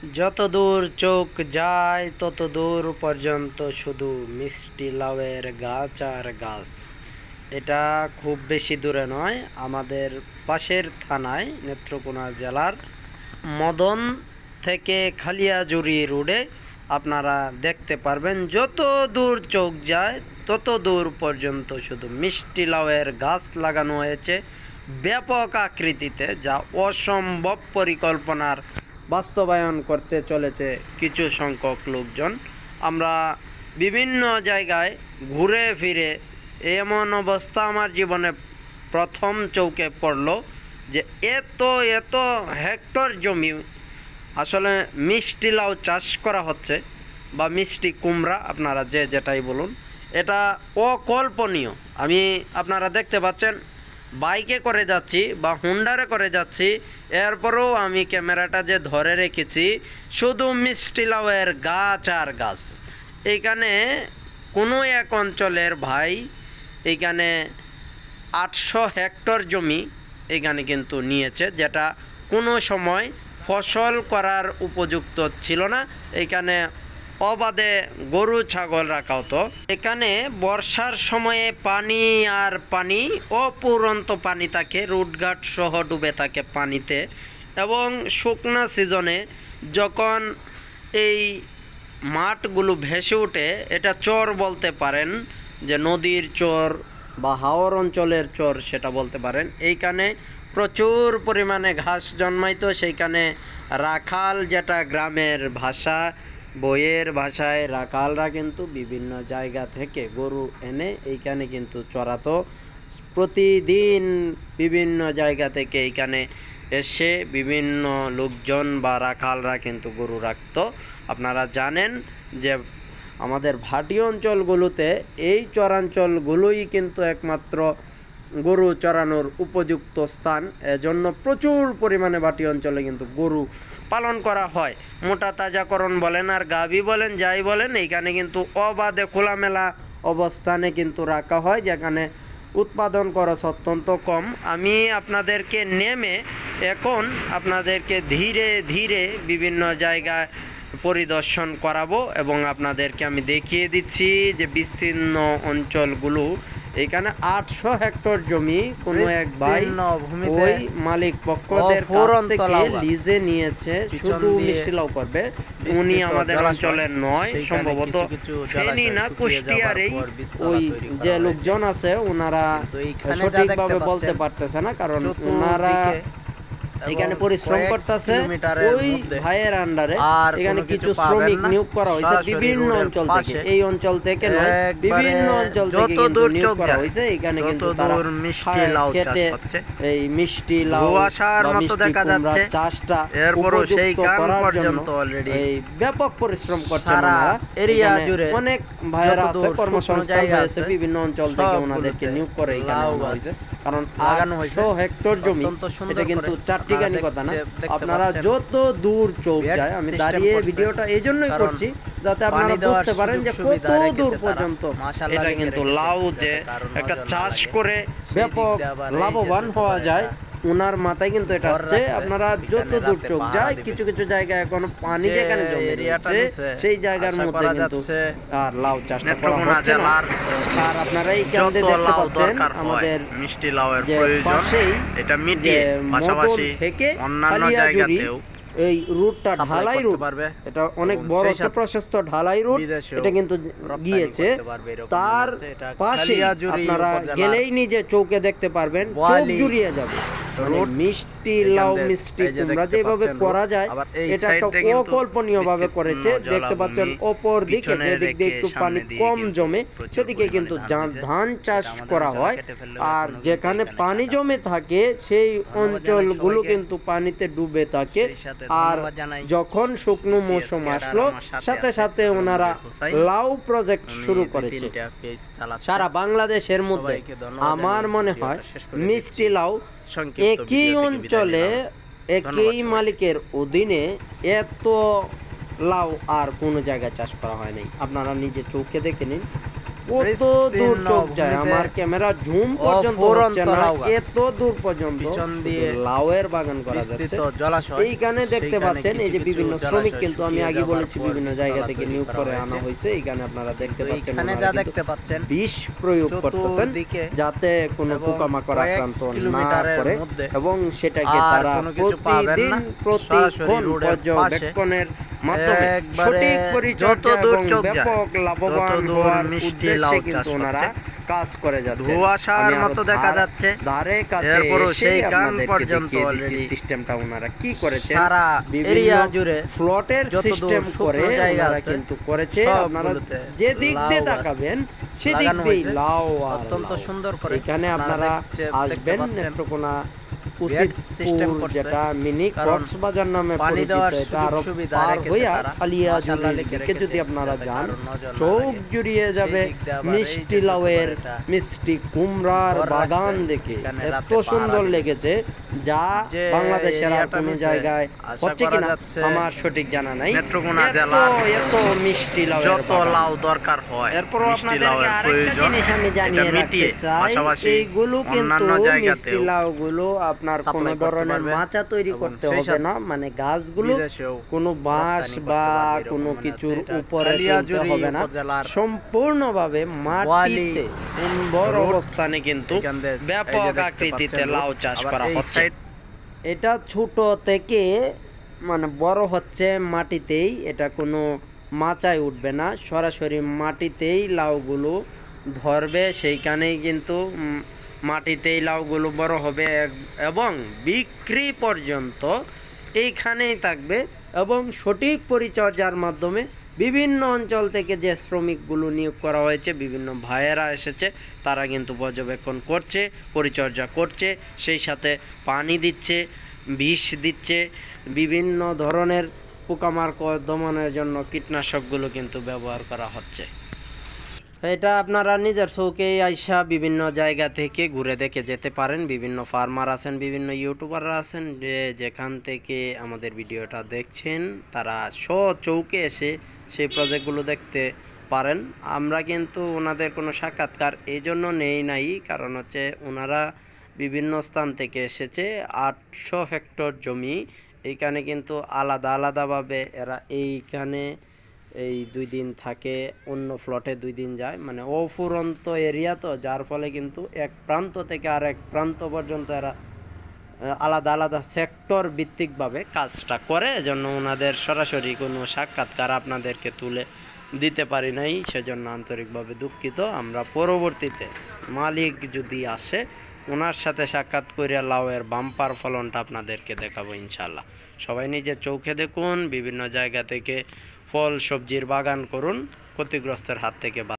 যত দূর চোখ যায় তত দূর পর্যন্ত শুধু মিষ্টি লাউয়ের গাছ আর গাছ। এটা খুব বেশি দূরে নয়, আমাদের পাশের থানায় নেত্রকোনা জেলার মদন থেকে খালিয়াজুরি রোডে আপনারা দেখতে পারবেন যত দূর চোখ যায় তত দূর পর্যন্ত শুধু মিষ্টি লাউয়ের গাছ লাগানো হয়েছে ব্যাপক আকৃতিতে, যা অসম্ভব পরিকল্পনার বাস্তবায়ন করতে চলেছে কিছু সংখ্যক লোকজন। আমরা বিভিন্ন জায়গায় ঘুরে ফিরে এমন অবস্থা আমার জীবনে প্রথম চৌকে পড়ল যে এত এত হেক্টর জমি আসলে মিষ্টি লাউ চাষ করা হচ্ছে, বা মিষ্টি কুমড়া, আপনারা যে যেটাই বলুন, এটা অকল্পনীয়। আপনারা দেখতে পাচ্ছেন বাইকে করে যাচ্ছি বা হুন্ডারে করে যাচ্ছি, এরপরেও আমি ক্যামেরাটা যে ধরে রেখেছি শুধু মিষ্টি লাউয়ের গাছ আর গাছ। এইখানে কোনো এক অঞ্চলের ভাই এইখানে 800 হেক্টর জমি এখানে কিন্তু নিয়েছে, যেটা কোনো সময় ফসল করার উপযুক্ত ছিল না। এখানে অবাধে গরু ছাগল রাখা হতো। এখানে বর্ষার সময়ে পানি আর পানি, অপুরন্ত পানি থাকে, রুটঘাট সহ ডুবে থাকে পানিতে। এবং শুকনা সিজনে যখন এই মাঠগুলো ভেসে ওঠে, এটা চর বলতে পারেন, যে নদীর চর বা হাওর অঞ্চলের চর সেটা বলতে পারেন। এইখানে প্রচুর পরিমাণে ঘাস জন্মাইতো। সেইখানে রাখাল, যেটা গ্রামের ভাষা, বইয়ের ভাষায় রাখালরা কিন্তু বিভিন্ন জায়গা থেকে গরু এনে এইখানে কিন্তু চড়াতো। প্রতিদিন বিভিন্ন জায়গা থেকে এইখানে এসে বিভিন্ন লোকজন বা রাখালরা কিন্তু গরু রাখতো। আপনারা জানেন যে আমাদের ভাটি অঞ্চলগুলোতে এই চরাঞ্চলগুলোই কিন্তু একমাত্র গরু চরানোর উপযুক্ত স্থান। এজন্য প্রচুর পরিমাণে ভাটি অঞ্চলে কিন্তু গরু পালন করা হয়। মোটা তাজাকরণ বলেন আর গাভী বলেন, যাই বলেন, এইখানে কিন্তু অবাধে খোলামেলা অবস্থানে কিন্তু রাখা হয়, যেখানে উৎপাদন খরচ অত্যন্ত কম। আমি আপনাদেরকে নেমে এখন আপনাদেরকে ধীরে ধীরে বিভিন্ন জায়গায় পরিদর্শন করাবো এবং আপনাদেরকে আমি দেখিয়ে দিচ্ছি যে বিস্তীর্ণ অঞ্চলগুলো। এখানে 800 হেক্টর জমি কোনো এক ভাই ওই মালিক পক্ষদের কাছ থেকে লিজে নিয়েছে, শুধু মিষ্টি লাউ করবে। উনি আমাদের অঞ্চলের নয়, সম্ভবত ফেনী না কুষ্টিয়ার এই ওই যে লোকজন আছে ওনারা সঠিকভাবে বলতে পারতেছে না, কারণ ওনারা এখানে পরিশ্রম করতেছে ওই ভাইয়ের আন্ডারে। এখানে কিছু শ্রমিক নিয়োগ করা হয়েছে বিভিন্ন অঞ্চল থেকে, এই অঞ্চল থেকে নয়, বিভিন্ন অঞ্চল থেকে কিন্তু নিয়োগ করা হয়েছে। এখানে কিন্তু তারা মিষ্টি লাউ চাষ করছে, এই মিষ্টি লাউ আসার মতো দেখা যাচ্ছে চাষটা উপযুক্ত করার জন্য এই ব্যাপক পরিশ্রম করছে ওনারা। এরিয়া জুড়ে অনেক ভাইয়েরা আছে, কর্মসংস্থান হয়েছে, বিভিন্ন অঞ্চল থেকে ওনাদেরকে নিয়োগ করে এখানে আনা হয়েছে। কারণ 800 হেক্টর জমি, এটা কিন্তু চারটিখানি কথা না। আপনারা যত দূর চোখ যায়, আমি দাঁড়িয়ে ভিডিওটা এই জন্যই করছি যাতে আপনারা বুঝতে পারেন যে কত দূর পর্যন্ত এটা কিন্তু লাউ যে একটা চাষ করে ব্যাপক লাভবান হওয়া যায়, ওনার মাথায় কিন্তু এটা আসছে। আপনারা যত দূর চোখ যায়, কিছু কিছু জায়গায় এখন পানি যেখানে জমে রয়েছে সেই জায়গার মধ্যে কিন্তু আর লাউ চাষটা করা হচ্ছে না। আর আপনারা এইখান থেকে দেখতে পাচ্ছেন আমাদের মিষ্টি লাউয়ের পাশেই এটা মিটিয়ে পাশাপাশি থেকে অন্যান্য জায়গাতেও এই রুটটা ঢালাই রুট, এটা অনেক বড় একটা প্রশস্ত ঢালাই রুট, এটা কিন্তু গিয়েছে। তার পাশে আপনারা গেলেই নিজে চোখে দেখতে পারবেন, চোখ জুড়িয়ে যাবে। মিষ্টি লাউ, মিষ্টি কুমড়া যেভাবে করা যায়, এটা একটা অকল্পনীয় ভাবে করেছে। দেখতে পাচ্ছেন অপর দিকে যেদিক দিয়ে একটু পানি কম জমে সেদিকে কিন্তু ধান চাষ করা হয়, আর যেখানে পানি জমে থাকে সেই অঞ্চলগুলো কিন্তু পানিতে ডুবে থাকে। আর যখন শুকনো মৌসুম আসলো, সাথে সাথে ওনারা লাউ প্রজেক্ট শুরু করেছে সারা বাংলাদেশের মধ্যে। আমার মনে হয় মিষ্টি লাউ একই অঞ্চলে একই মালিকের অধীনে এত লাউ আর কোনো জায়গায় চাষ করা হয় নাই। আপনারা নিজে চোখে দেখে নিন, কত দূর চোখ যায়, আমার ক্যামেরা জুম পর্যন্ত হচ্ছে না, এত দূর পর্যন্ত লাউয়ের বাগান করা যাচ্ছে। এইখানে দেখতে পাচ্ছেন এই যে বিভিন্ন শ্রমিক, কিন্তু আমি আগে বলেছি বিভিন্ন জায়গা থেকে নিয়োগ করে আনা হয়েছে। এইখানে আপনারা দেখতে পাচ্ছেন বিষ প্রয়োগ করতেছেন যাতে কোনো পোকামাকড় আক্রান্ত না করে, এবং সেটাকে তারা প্রতিদিন প্রতিক্ষণ পর্যবেক্ষণের মাধ্যমে সঠিক পরিচর্যা এবং ব্যাপক লাভবান হওয়ার উদ্দেশ্যে কিন্তু ওনারা কাজ করে যাচ্ছে। ধোঁয়াশার মতো দেখা যাচ্ছে ধারে কাছে এসে আপনাদেরকে দেখিয়ে দিচ্ছি সিস্টেমটা ওনারা কি করেছে। এরিয়া জুড়ে ফ্লটের সিস্টেম করে ওনারা কিন্তু করেছে। আপনারা যে দিক দিয়ে তাকাবেন সেদিক দিয়ে লাউ অত্যন্ত সুন্দর করে। এখানে আপনারা আসবেন নেত্রকোনা উচিতপুর, যেটা মিনি কক্সবাজার নামে পরিচিত, এটা আরো পার হইয়া কালিয়াজুড়ির দিকে যদি আপনারা যান, চোখ জুড়িয়ে যাবে মিষ্টি লাউয়ের, মিষ্টি কুমড়ার বাগান দেখে এত সুন্দর লেগেছে, যা বাংলাদেশের আর কোনো জায়গায় হচ্ছে কিনা আমার সঠিক জানা নাই। এত মিষ্টি লাউয়ের লাউ দরকার হয়। এরপর আপনাদেরকে আরেকটা জিনিস আমি জানিয়ে রাখতে চাই, এইগুলো কিন্তু মিষ্টি লাউগুলো আপনার কোনো ধরনের মাচা তৈরি করতে হবে না, মানে গাছগুলো কোনো বাঁশ বা কোনো কিছুর উপরে তুলতে হবে না, সম্পূর্ণভাবে মাটিতে উর্বর অবস্থানে কিন্তু ব্যাপক আকৃতিতে লাউ চাষ করা হচ্ছে। এটা ছোট থেকে মানে বড় হচ্ছে মাটিতেই, এটা কোনো মাচায় উঠবে না, সরাসরি মাটিতেই লাউগুলো ধরবে, সেইখানেই কিন্তু মাটিতেই লাউগুলো বড় হবে এবং বিক্রি পর্যন্ত এইখানেই থাকবে। এবং সঠিক পরিচর্যার মাধ্যমে বিভিন্ন অঞ্চল থেকে যে শ্রমিকগুলো নিয়োগ করা হয়েছে, বিভিন্ন ভাইয়েরা এসেছে, তারা কিন্তু পর্যবেক্ষণ করছে, পরিচর্যা করছে, সেই সাথে পানি দিচ্ছে, বিষ দিচ্ছে, বিভিন্ন ধরনের পোকামাকড় দমনের জন্য কীটনাশকগুলো কিন্তু ব্যবহার করা হচ্ছে। এটা আপনারা নিজের চোখে আইসা বিভিন্ন জায়গা থেকে ঘুরে দেখে যেতে পারেন। বিভিন্ন ফার্মার আছেন, বিভিন্ন ইউটিউবাররা আছেন, যেখান থেকে আমাদের ভিডিওটা দেখছেন, তারা চৌকে এসে সেই প্রজেক্টগুলো দেখতে পারেন। আমরা কিন্তু ওনাদের কোনো সাক্ষাৎকার এই জন্য নেই নাই, কারণ হচ্ছে ওনারা বিভিন্ন স্থান থেকে এসেছে, 800 হেক্টর জমি। এইখানে কিন্তু আলাদা আলাদাভাবে এরা এইখানে এই 2 দিন থাকে, অন্য প্লটে 2 দিন যায়, মানে অফুরন্ত এরিয়া তো, যার ফলে কিন্তু এক প্রান্ত থেকে আর এক প্রান্ত পর্যন্ত এরা আলাদা আলাদা সেক্টর ভিত্তিকভাবে কাজটা করে। এজন্য ওনাদের সরাসরি কোনো সাক্ষাৎকার আপনাদেরকে তুলে দিতে পারি নাই, সেজন্য আন্তরিকভাবে দুঃখিত। আমরা পরবর্তীতে মালিক যদি আসে ওনার সাথে সাক্ষাৎ করিয়া লাউয়ের বাম্পার ফলনটা আপনাদেরকে দেখাবো ইনশাল্লাহ। সবাই নিজের চোখে দেখুন, বিভিন্ন জায়গা থেকে ফল সবজির বাগান করুন, ক্ষতিগ্রস্তের হাত থেকে